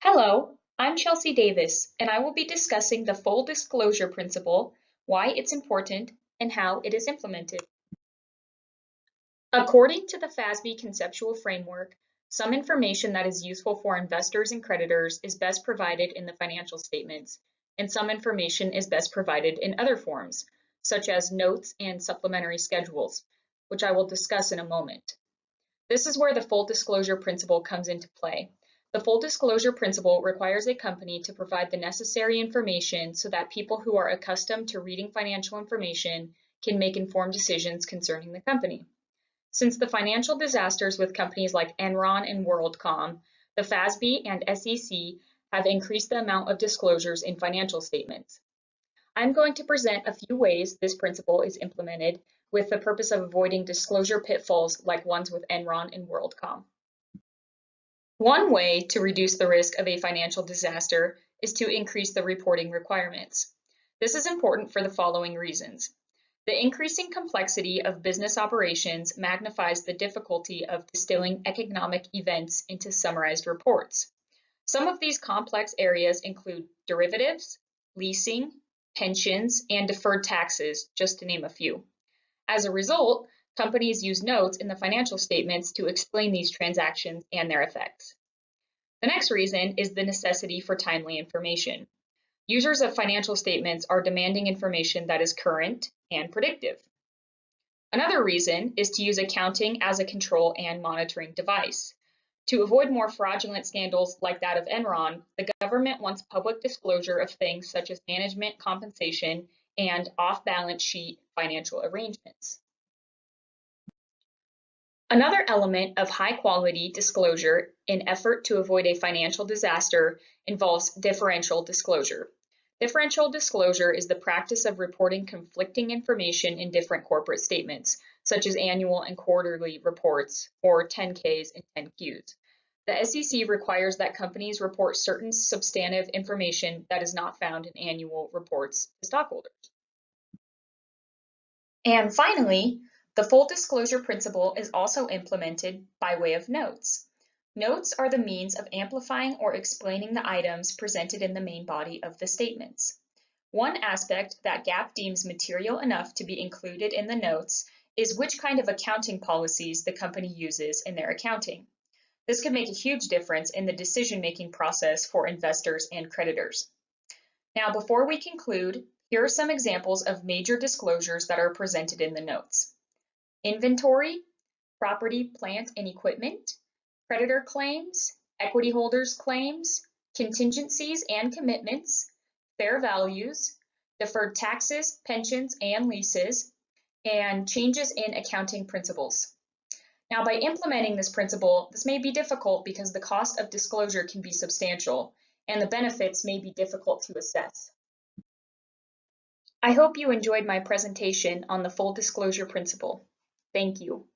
Hello, I'm Chelsea Davis, and I will be discussing the full disclosure principle, why it's important, and how it is implemented. According to the FASB conceptual framework, some information that is useful for investors and creditors is best provided in the financial statements, and some information is best provided in other forms, such as notes and supplementary schedules, which I will discuss in a moment. This is where the full disclosure principle comes into play. The full disclosure principle requires a company to provide the necessary information so that people who are accustomed to reading financial information can make informed decisions concerning the company. Since the financial disasters with companies like Enron and WorldCom, the FASB and SEC have increased the amount of disclosures in financial statements. I'm going to present a few ways this principle is implemented with the purpose of avoiding disclosure pitfalls like ones with Enron and WorldCom. One way to reduce the risk of a financial disaster is to increase the reporting requirements. This is important for the following reasons. The increasing complexity of business operations magnifies the difficulty of distilling economic events into summarized reports. Some of these complex areas include derivatives, leasing, pensions, and deferred taxes, just to name a few. As a result, companies use notes in the financial statements to explain these transactions and their effects. The next reason is the necessity for timely information. Users of financial statements are demanding information that is current and predictive. Another reason is to use accounting as a control and monitoring device. To avoid more fraudulent scandals like that of Enron, the government wants public disclosure of things such as management compensation and off-balance sheet financial arrangements. Another element of high-quality disclosure in effort to avoid a financial disaster involves differential disclosure. Differential disclosure is the practice of reporting conflicting information in different corporate statements, such as annual and quarterly reports, or 10-Ks and 10-Qs. The SEC requires that companies report certain substantive information that is not found in annual reports to stockholders. And finally, the full disclosure principle is also implemented by way of notes. Notes are the means of amplifying or explaining the items presented in the main body of the statements. One aspect that GAAP deems material enough to be included in the notes is which kind of accounting policies the company uses in their accounting. This can make a huge difference in the decision-making process for investors and creditors. Now, before we conclude, here are some examples of major disclosures that are presented in the notes. Inventory, property, plant, and equipment, creditor claims, equity holders claims, contingencies and commitments, fair values, deferred taxes, pensions, and leases, and changes in accounting principles. Now, by implementing this principle, this may be difficult because the cost of disclosure can be substantial, and the benefits may be difficult to assess. I hope you enjoyed my presentation on the full disclosure principle. Thank you.